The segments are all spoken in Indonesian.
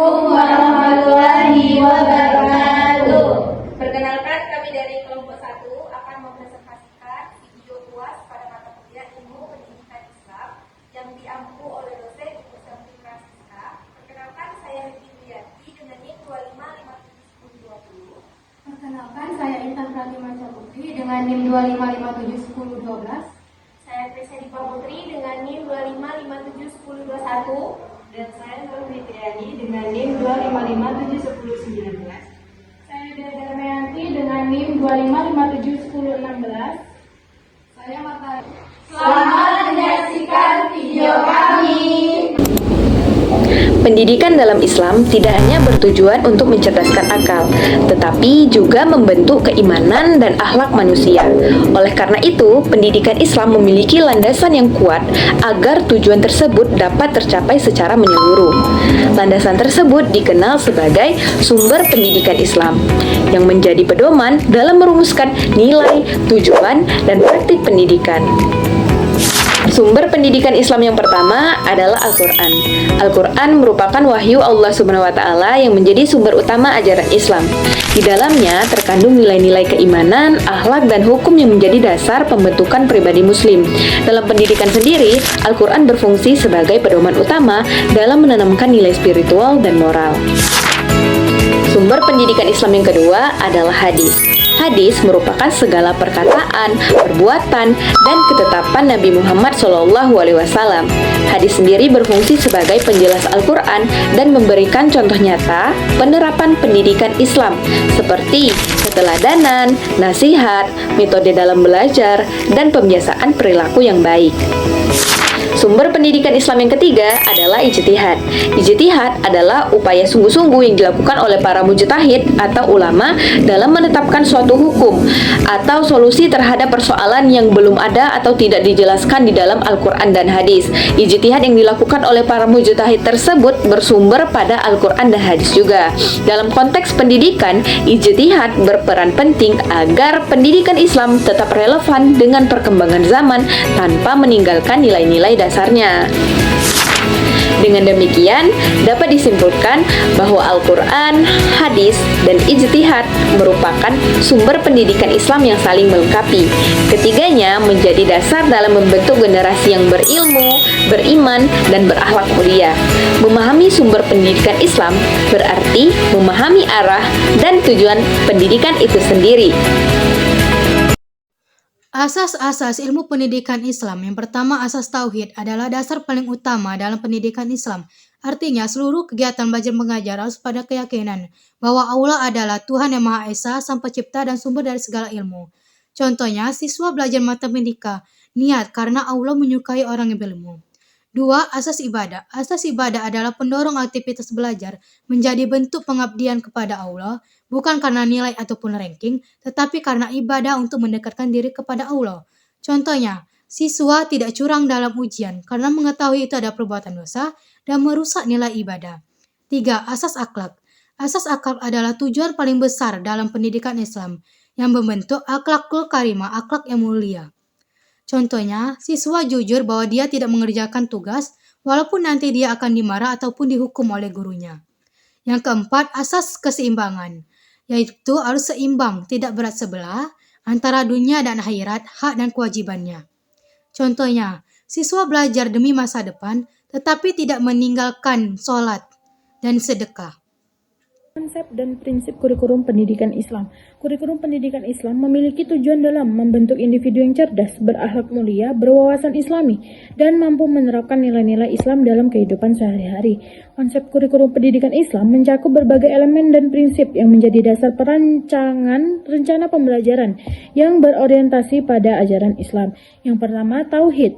Assalamualaikum warahmatullahi wabarakatuh. Perkenalkan, kami dari kelompok 1 akan mempresentasikan video UAS pada mata kuliah Ilmu Pendidikan Islam yang diampu oleh dosen Ibu Santi Francisca. Perkenalkan, saya Ricky Wiyati dengan NIM 25571020. Perkenalkan, saya Intan Pratima Putri dengan NIM 25571012. Saya Trisha Dipa Putri dengan NIM 25571021. Dan saya Nur Fitriani dengan NIM 25571019. Saya Dede Darmayanti dengan NIM 25571016. Saya Mata. Selamat menyaksikan video kami. Pendidikan dalam Islam tidak hanya bertujuan untuk mencerdaskan akal, tetapi juga membentuk keimanan dan akhlak manusia. Oleh karena itu, pendidikan Islam memiliki landasan yang kuat agar tujuan tersebut dapat tercapai secara menyeluruh. Landasan tersebut dikenal sebagai sumber pendidikan Islam, yang menjadi pedoman dalam merumuskan nilai, tujuan, dan praktik pendidikan. Sumber pendidikan Islam yang pertama adalah Al-Quran. Al-Quran merupakan wahyu Allah Subhanahu wa Ta'ala yang menjadi sumber utama ajaran Islam. Di dalamnya terkandung nilai-nilai keimanan, akhlak, dan hukum yang menjadi dasar pembentukan pribadi Muslim. Dalam pendidikan sendiri, Al-Quran berfungsi sebagai pedoman utama dalam menanamkan nilai spiritual dan moral. Sumber pendidikan Islam yang kedua adalah hadis. Hadis merupakan segala perkataan, perbuatan, dan ketetapan Nabi Muhammad SAW. Hadis sendiri berfungsi sebagai penjelas Al-Quran dan memberikan contoh nyata penerapan pendidikan Islam seperti keteladanan, nasihat, metode dalam belajar, dan pembiasaan perilaku yang baik. Sumber pendidikan Islam yang ketiga adalah ijtihad. Ijtihad adalah upaya sungguh-sungguh yang dilakukan oleh para mujtahid atau ulama dalam menetapkan suatu hukum atau solusi terhadap persoalan yang belum ada atau tidak dijelaskan di dalam Al-Quran dan hadis. Ijtihad yang dilakukan oleh para mujtahid tersebut bersumber pada Al-Quran dan hadis juga. Dalam konteks pendidikan, ijtihad berperan penting agar pendidikan Islam tetap relevan dengan perkembangan zaman tanpa meninggalkan nilai-nilai dasarnya. Dengan demikian, dapat disimpulkan bahwa Al-Quran, hadis, dan ijtihad merupakan sumber pendidikan Islam yang saling melengkapi. Ketiganya menjadi dasar dalam membentuk generasi yang berilmu, beriman, dan berakhlak mulia. Memahami sumber pendidikan Islam berarti memahami arah dan tujuan pendidikan itu sendiri. Asas-asas ilmu pendidikan Islam. Yang pertama, asas tauhid adalah dasar paling utama dalam pendidikan Islam. Artinya, seluruh kegiatan belajar mengajar harus pada keyakinan bahwa Allah adalah Tuhan yang Maha Esa, Sang Pencipta dan sumber dari segala ilmu. Contohnya, siswa belajar matematika, niat karena Allah menyukai orang yang berilmu. 2. Asas ibadah. Asas ibadah adalah pendorong aktivitas belajar menjadi bentuk pengabdian kepada Allah, bukan karena nilai ataupun ranking, tetapi karena ibadah untuk mendekatkan diri kepada Allah. Contohnya, siswa tidak curang dalam ujian karena mengetahui itu ada perbuatan dosa dan merusak nilai ibadah. 3. Asas akhlak. Asas akhlak adalah tujuan paling besar dalam pendidikan Islam yang membentuk akhlakul karimah, akhlak yang mulia. Contohnya, siswa jujur bahwa dia tidak mengerjakan tugas walaupun nanti dia akan dimarah ataupun dihukum oleh gurunya. Yang keempat, asas keseimbangan, yaitu harus seimbang, tidak berat sebelah antara dunia dan akhirat, hak dan kewajibannya. Contohnya, siswa belajar demi masa depan tetapi tidak meninggalkan sholat dan sedekah. Konsep dan prinsip kurikulum pendidikan Islam. Kurikulum pendidikan Islam memiliki tujuan dalam membentuk individu yang cerdas, berakhlak mulia, berwawasan Islami, dan mampu menerapkan nilai-nilai Islam dalam kehidupan sehari-hari. Konsep kurikulum pendidikan Islam mencakup berbagai elemen dan prinsip yang menjadi dasar perancangan rencana pembelajaran yang berorientasi pada ajaran Islam. Yang pertama, tauhid.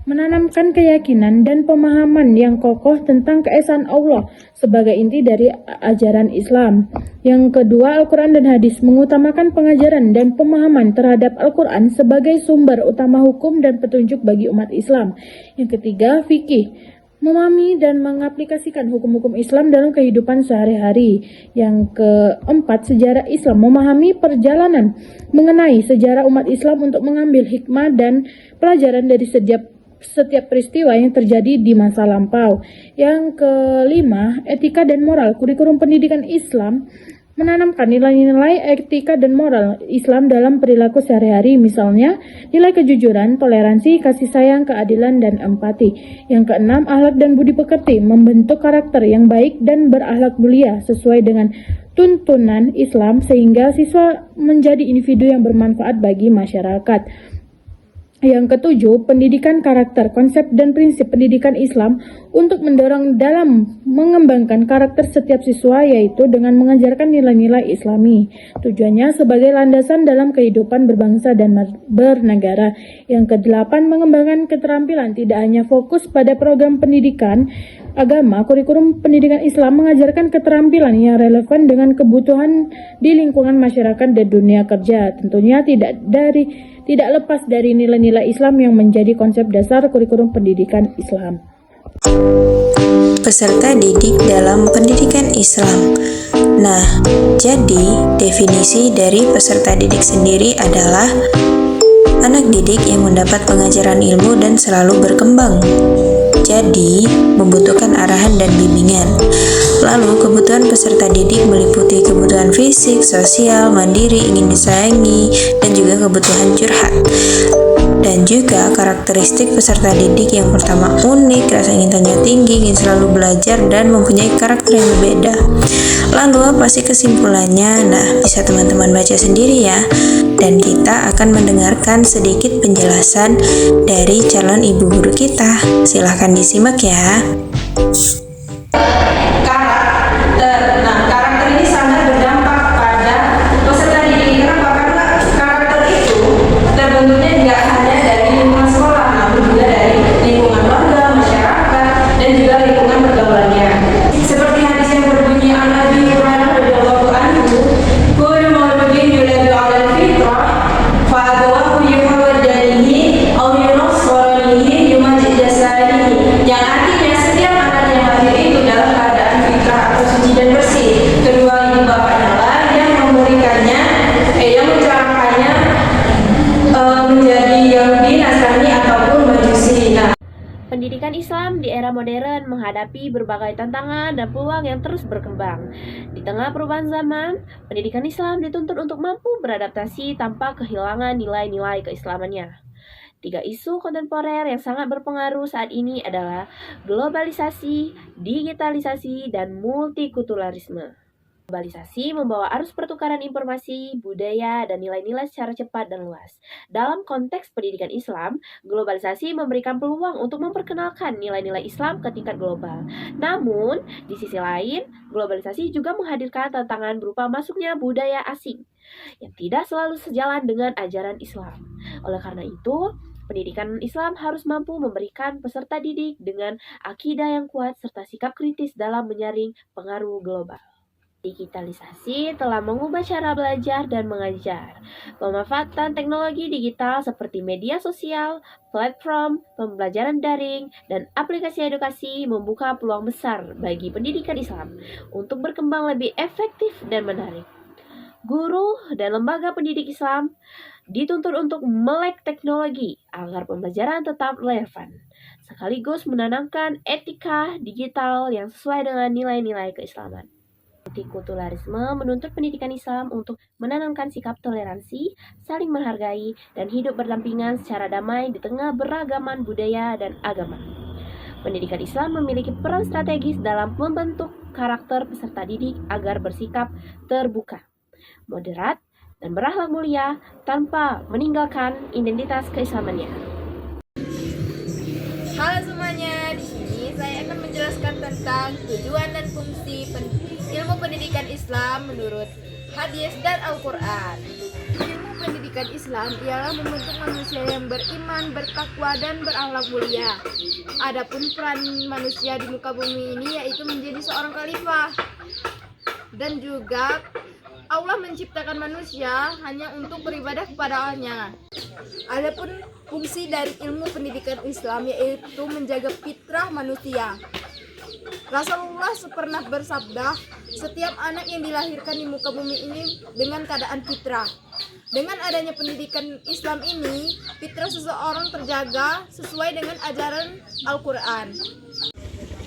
Menanamkan keyakinan dan pemahaman yang kokoh tentang keesaan Allah sebagai inti dari ajaran Islam. Yang kedua, Al-Quran dan hadis mengutamakan pengajaran dan pemahaman terhadap Al-Quran sebagai sumber utama hukum dan petunjuk bagi umat Islam. Yang ketiga, fikih. Memahami dan mengaplikasikan hukum-hukum Islam dalam kehidupan sehari-hari. Yang keempat, sejarah Islam. Memahami perjalanan mengenai sejarah umat Islam untuk mengambil hikmah dan pelajaran dari setiap setiap peristiwa yang terjadi di masa lampau. Yang kelima, etika dan moral. Kurikulum pendidikan Islam menanamkan nilai-nilai etika dan moral Islam dalam perilaku sehari-hari, misalnya nilai kejujuran, toleransi, kasih sayang, keadilan, dan empati. Yang keenam, akhlak dan budi pekerti, membentuk karakter yang baik dan berakhlak mulia sesuai dengan tuntunan Islam sehingga siswa menjadi individu yang bermanfaat bagi masyarakat. Yang ketujuh, pendidikan karakter, konsep dan prinsip pendidikan Islam untuk mendorong dalam mengembangkan karakter setiap siswa, yaitu dengan mengajarkan nilai-nilai Islami. Tujuannya sebagai landasan dalam kehidupan berbangsa dan bernegara. Yang kedelapan, mengembangkan keterampilan, tidak hanya fokus pada program pendidikan agama. Kurikulum pendidikan Islam mengajarkan keterampilan yang relevan dengan kebutuhan di lingkungan masyarakat dan dunia kerja. Tentunya tidak lepas dari nilai-nilai Islam yang menjadi konsep dasar kurikulum pendidikan Islam. Peserta didik dalam pendidikan Islam. Nah, jadi definisi dari peserta didik sendiri adalah anak didik yang mendapat pengajaran ilmu dan selalu berkembang. Jadi, membutuhkan arahan dan bimbingan. Lalu, kebutuhan peserta didik meliputi kebutuhan fisik, sosial, mandiri, ingin disayangi, dan juga kebutuhan curhat. Dan juga karakteristik peserta didik yang pertama unik, rasa ingin tanya tinggi, ingin selalu belajar, dan mempunyai karakter yang berbeda. Lalu apa sih kesimpulannya? Nah, bisa teman-teman baca sendiri ya. Dan kita akan mendengarkan sedikit penjelasan dari calon ibu guru kita. Silahkan disimak ya. Karakter. Nah, karakter ini sangat berdampak pada peserta didik. Kenapa? Karena karakter itu terbentuknya tidak hanya dari lingkungan sekolah, namun juga dari lingkungan keluarga, masyarakat, dan juga lingkungan pergaulannya. Seperti hadis yang berbunyi An-Nabi Hurairah radhiyallahu anhu, "Kullu mauludin yuladu 'alal fitrah, fa abawahu yuhawwidanihi aw yunasranihi yumajjisanihi." Yang artinya setiap anak yang lahir itu dalam keadaan fitrah atau suci dan bersih. Kedua ibu bapaknya lah yang memberikannya, yang mencerahkannya menjadi Yahudi, Nasrani ataupun Majusi. Nah, Pendidikan Islam di era modern menghadapi berbagai tantangan dan peluang yang terus berkembang. Di tengah perubahan zaman, pendidikan Islam dituntut untuk mampu beradaptasi tanpa kehilangan nilai-nilai keislamannya. 3 isu kontemporer yang sangat berpengaruh saat ini adalah globalisasi, digitalisasi, dan multikulturalisme. Globalisasi membawa arus pertukaran informasi, budaya, dan nilai-nilai secara cepat dan luas. Dalam konteks pendidikan Islam, globalisasi memberikan peluang untuk memperkenalkan nilai-nilai Islam ke tingkat global. Namun, di sisi lain, globalisasi juga menghadirkan tantangan berupa masuknya budaya asing yang tidak selalu sejalan dengan ajaran Islam. Oleh karena itu, pendidikan Islam harus mampu memberikan peserta didik dengan akidah yang kuat serta sikap kritis dalam menyaring pengaruh global. Digitalisasi telah mengubah cara belajar dan mengajar. Pemanfaatan teknologi digital seperti media sosial, platform, pembelajaran daring, dan aplikasi edukasi membuka peluang besar bagi pendidikan Islam untuk berkembang lebih efektif dan menarik. Guru dan lembaga pendidik Islam dituntut untuk melek teknologi agar pembelajaran tetap relevan, sekaligus menanamkan etika digital yang sesuai dengan nilai-nilai keislaman. Multikulturalisme menuntut pendidikan Islam untuk menanamkan sikap toleransi, saling menghargai, dan hidup berdampingan secara damai di tengah beragaman budaya dan agama. Pendidikan Islam memiliki peran strategis dalam membentuk karakter peserta didik agar bersikap terbuka, moderat, dan berakhlak mulia tanpa meninggalkan identitas keislamannya. Halo semuanya, di sini saya akan menjelaskan tentang tujuan dan fungsi ilmu pendidikan Islam menurut hadis dan Al-Quran. Ilmu pendidikan Islam ialah membentuk manusia yang beriman, bertakwa, dan berakhlak mulia. Adapun peran manusia di muka bumi ini yaitu menjadi seorang khalifah. Dan juga Allah menciptakan manusia hanya untuk beribadah kepada Allah. Adapun fungsi dari ilmu pendidikan Islam yaitu menjaga fitrah manusia. Rasulullah pernah bersabda, setiap anak yang dilahirkan di muka bumi ini dengan keadaan fitrah. Dengan adanya pendidikan Islam ini, fitrah seseorang terjaga sesuai dengan ajaran Al-Quran.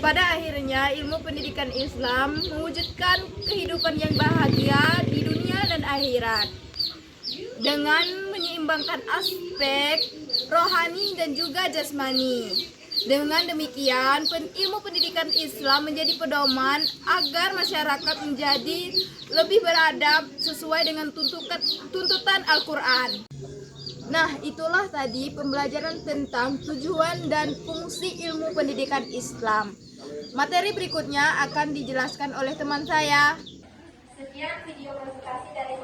Pada akhirnya, ilmu pendidikan Islam mewujudkan kehidupan yang bahagia di dunia dan akhirat. Dengan menyeimbangkan aspek rohani dan juga jasmani. Dengan demikian, ilmu pendidikan Islam menjadi pedoman agar masyarakat menjadi lebih beradab sesuai dengan tuntutan Al-Quran. Nah, itulah tadi pembelajaran tentang tujuan dan fungsi ilmu pendidikan Islam. Materi berikutnya akan dijelaskan oleh teman saya. Sekian video presentasi dari